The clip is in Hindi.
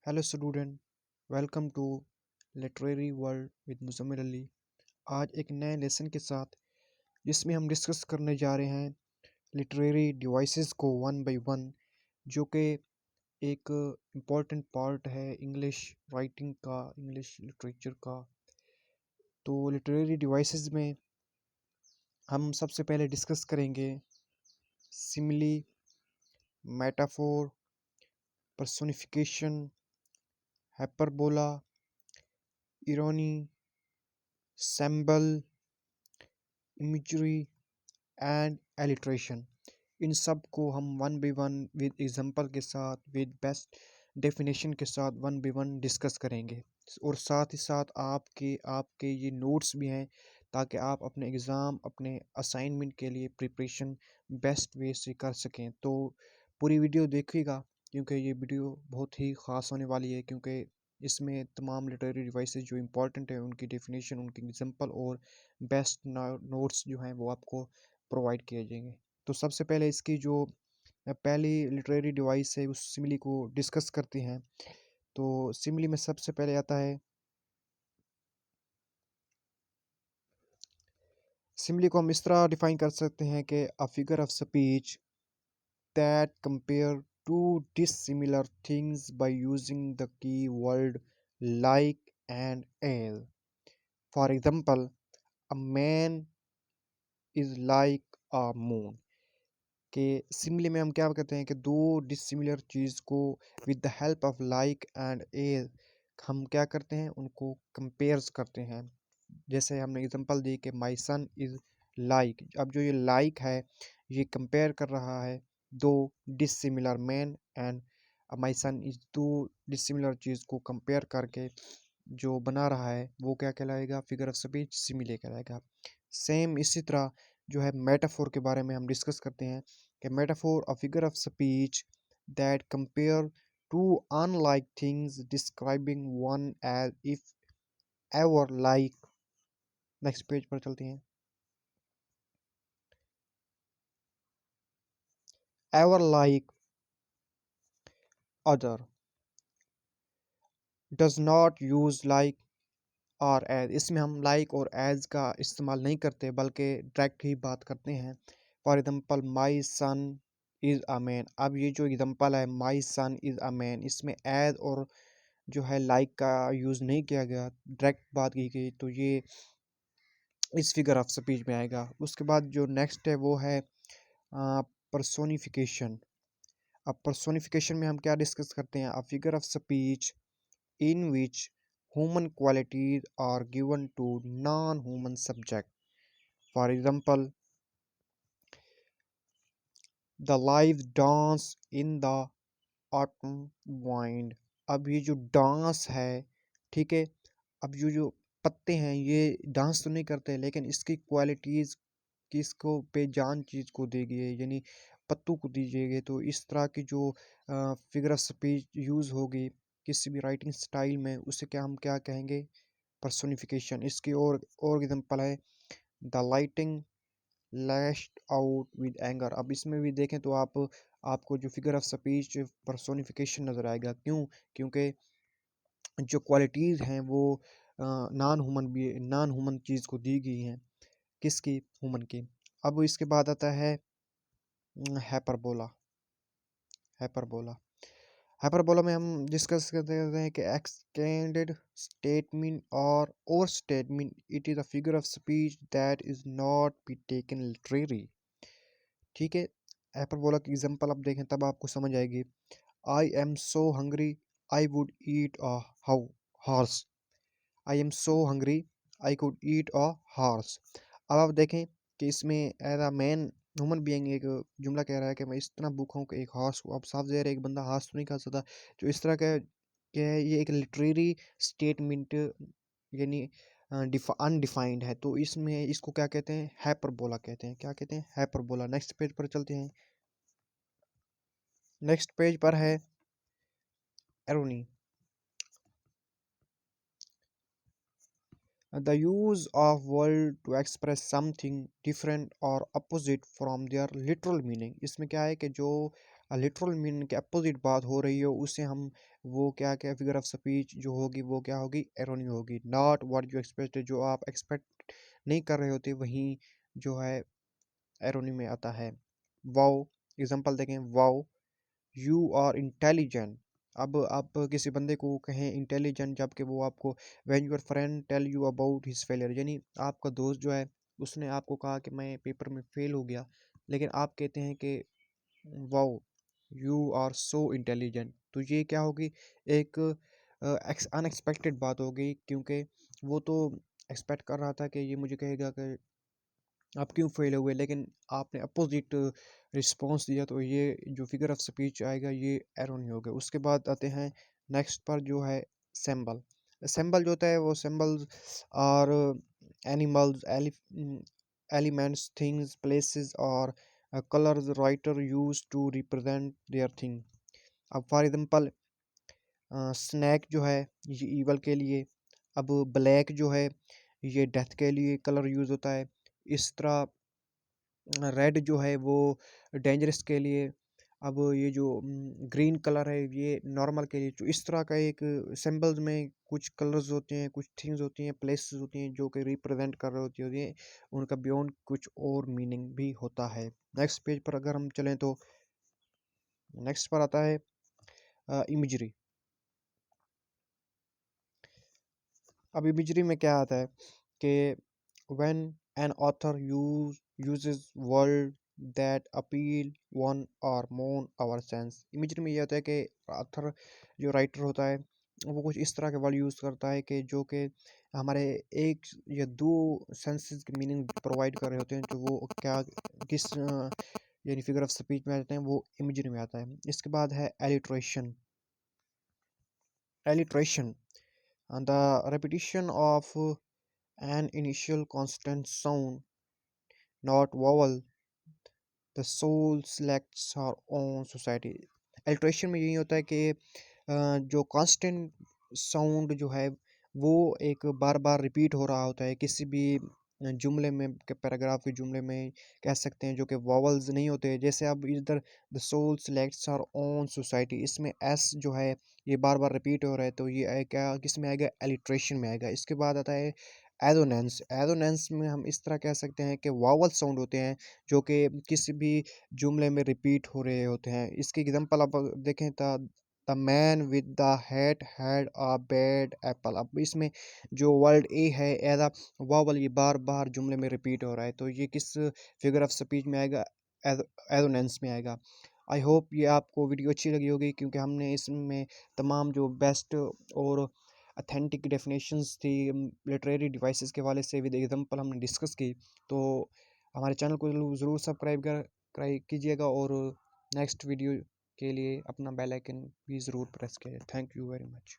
Hello student, welcome to literary world with Muzammil Ali. आज एक नए लेसन के साथ जिसमें हम डिस्कस करने जा रहे हैं लिटरेरी डिवाइसेस को वन बाय वन, जो कि एक इम्पॉर्टेंट पार्ट है इंग्लिश राइटिंग का, इंग्लिश लिटरेचर का। तो लिटरेरी डिवाइसेस में हम सबसे पहले डिस्कस करेंगे simile, metaphor, personification, hyperbola, irony, symbol, imagery and alliteration. इन सब को हम one by one with example के साथ, विद बेस्ट डेफिनेशन के साथ वन बाय वन डिस्कस करेंगे। और साथ ही साथ आपके आपके ये नोट्स भी हैं, ताकि आप अपने एग्ज़ाम, अपने असाइनमेंट के लिए प्रिपरेशन बेस्ट वे से कर सकें। तो पूरी वीडियो देखिएगा, क्योंकि ये वीडियो बहुत ही ख़ास होने वाली है, क्योंकि इसमें तमाम लिटरेरी डिवाइसेस जो इंपॉर्टेंट है उनकी डेफिनेशन, उनकी एग्जांपल और बेस्ट नोट्स जो हैं वो आपको प्रोवाइड किए जाएंगे। तो सबसे पहले इसकी जो पहली लिटरेरी डिवाइस है उस सिमिली को डिस्कस करते हैं। तो सिमिली में सबसे पहले आता है, सिमिली को हम इस तरह डिफाइन कर सकते हैं कि a figure of speech that compare two dissimilar things by using the key word like and as. For example, a man is like a moon. कि सिमिली में हम क्या कहते हैं कि दो डिसिमिलर चीज़ को with the help of like and a हम क्या करते हैं, उनको कंपेयर्स करते हैं। जैसे हमने एग्जांपल दी कि माय सन इज़ लाइक। अब जो ये लाइक है, ये कंपेयर कर रहा है दो dissimilar man and my son is, दो डिसिमिलर चीज़ को कंपेयर करके जो बना रहा है वो क्या कहलाएगा, फिगर ऑफ स्पीच सिमिले कहलाएगा। सेम इसी तरह जो है मेटाफोर के बारे में हम डिस्कस करते हैं कि metaphor a figure of speech that compare two unlike things describing one as if ever like. Next page पर चलते हैं। Ever like other, does not use like और एज। इसमें हम लाइक और एज का इस्तेमाल नहीं करते, बल्कि डायरेक्ट ही बात करते हैं। For example, my son is a man. अब ये जो एग्जांपल है my son is a man, इसमें एज और जो है लाइक का यूज़ नहीं किया गया, डायरेक्ट बात की गई, तो ये इस फिगर ऑफ स्पीच में आएगा। उसके बाद जो नेक्स्ट है वो है पर्सोनिफिकेशन। अब पर्सोनिफिकेशन में हम क्या डिस्कस करते हैं, अ figure of speech in which human qualities are given to non-human subject. For example, the live dance in the autumn wind। अब ये जो डांस है, ठीक है, अब जो जो पत्ते हैं ये डांस तो नहीं करते, लेकिन इसकी क्वालिटीज़ किसको पे जान चीज़ को दी गई है, यानी पत्तों को दी गई। तो इस तरह की जो फिगर ऑफ स्पीच यूज़ होगी किसी भी राइटिंग स्टाइल में, उसे क्या हम क्या कहेंगे, पर्सोनिफिकेशन। इसकी और एग्जांपल है the lighting lashed out with anger. अब इसमें भी देखें तो आपको जो फिगर ऑफ स्पीच पर्सोनिफिकेशन नज़र आएगा। क्यों? क्योंकि जो क्वालिटीज़ हैं वो नॉन ह्यूमन चीज़ को दी गई हैं, किसकी, ह्यूमन की। अब इसके बाद आता है हाइपरबोला। हाइपरबोला हाइपरबोला में हम डिस्कस करते हैं कि एक्सटेंडेड स्टेटमेंट और statement, it is a figure of speech that is not be taken literary. ठीक है, हाइपरबोला की एग्जांपल आप देखें तब आपको समझ आएगी। I am so hungry, I would eat a how horse. I am so hungry, I could eat a horse. अब आप देखें कि इसमें as a man human being एक जुमला कह रहा है कि मैं इतना भूखा हूँ कि एक हॉर्स को। अब साफ ज़ाहिर है एक बंदा हॉर्स तो नहीं खा सकता। जो इस तरह का क्या है, ये एक लिटरेरी स्टेटमेंट, यानी अनडिफाइंड है। तो इसमें इसको क्या कहते हैं, हाइपरबोला कहते हैं। क्या कहते हैं, हाइपरबोला। नेक्स्ट पेज पर चलते हैं। नेक्स्ट पेज पर है एरोनी। The use of word to express something different or opposite from their literal meaning। इसमें क्या है कि जो लिटरल मीनिंग के अपोजिट बात हो रही हो, उसे हम वो क्या क्या फिगर ऑफ स्पीच जो होगी वो क्या होगी, एरोनी होगी। नॉट व्हाट यू एक्सपेक्टेड, जो आप एक्सपेक्ट नहीं कर रहे होते वही जो है एरोनी में आता है। वाओ, एग्जांपल देखें, वाओ यू आर इंटेलिजेंट। अब आप किसी बंदे को कहें इंटेलिजेंट, जबकि वो आपको when your friend tell you about his failure, यानी आपका दोस्त जो है उसने आपको कहा कि मैं पेपर में फेल हो गया, लेकिन आप कहते हैं कि wow you are so intelligent, तो ये क्या होगी, एक अनएक्सपेक्टेड बात होगी, क्योंकि वो तो एक्सपेक्ट कर रहा था कि ये मुझे कहेगा कि आप क्यों फेल हुए, लेकिन आपने अपोजिट रिस्पॉन्स दिया, तो ये जो फिगर ऑफ स्पीच आएगा ये एरोनी होगा। उसके बाद आते हैं नेक्स्ट पर जो है सिंबल। सिंबल जो होता है वो सिंबल्स और एनिमल्स, एलिमेंट्स, थिंग्स, प्लेसेस और colours writer use to represent their thing. अब फॉर एग्जांपल स्नैक जो है ये ईवल के लिए, अब ब्लैक जो है ये डेथ के लिए कलर यूज़ होता है। इस तरह रेड जो है वो डेंजरस के लिए, अब ये जो ग्रीन कलर है ये नॉर्मल के लिए। तो इस तरह का एक सिंबल्स में कुछ कलर्स होते हैं, कुछ थिंग्स होती हैं, प्लेसेस होती हैं जो कि रिप्रेजेंट कर रहे होती हैं, उनका बियॉन्ड कुछ और मीनिंग भी होता है। नेक्स्ट पेज पर अगर हम चलें तो नेक्स्ट पर आता है इमेजरी। अब इमेजरी में क्या आता है कि when an author uses word that appeal one or more our sense। Imagery में ये होता है कि ऑथर जो राइटर होता है वो कुछ इस तरह के वर्ड यूज़ करता है कि जो कि हमारे एक या दो सेंसेस की मीनिंग प्रोवाइड कर रहे होते हैं, तो वो क्या किस यानी फिगर ऑफ स्पीच में आ जाते हैं, वो इमेजरी में आता है। इसके बाद है alliteration. Alliteration the repetition of an initial constant sound, not vowel, the soul selects her own society। Alteration में यही होता है कि जो कांस्टेंट साउंड जो है वो एक बार बार रिपीट हो रहा होता है किसी भी जुमले में, के पैराग्राफ के जुमले में कह सकते हैं, जो कि वॉवल्स नहीं होते। जैसे अब इधर the soul selects our own society, इसमें एस जो है ये बार बार रिपीट हो रहा है, तो ये क्या किस में आएगा, एलिट्रेशन में आएगा। इसके बाद आता है एडोनेंस। एडोनेंस में हम इस तरह कह सकते हैं कि वावल साउंड होते हैं जो कि किसी भी जुमले में रिपीट हो रहे होते हैं। इसकी एग्जांपल आप देखें तो the man with the hat had a bad Apple. अब इसमें जो वर्ड ए है एदा वावल ये बार बार जुमले में रिपीट हो रहा है, तो ये किस फिगर ऑफ स्पीच में आएगा, एडोनेंस में आएगा। आई होप ये आपको वीडियो अच्छी लगी होगी, क्योंकि हमने इसमें तमाम जो बेस्ट और अथेंटिक डेफिनेशंस थी लिटरेरी डिवाइसेस के वाले से विद एग्जांपल हमने डिस्कस की। तो हमारे चैनल को ज़रूर सब्सक्राइब कीजिएगा, और नेक्स्ट वीडियो के लिए अपना बेल आइकन भी ज़रूर प्रेस कीजिए। Thank you very much.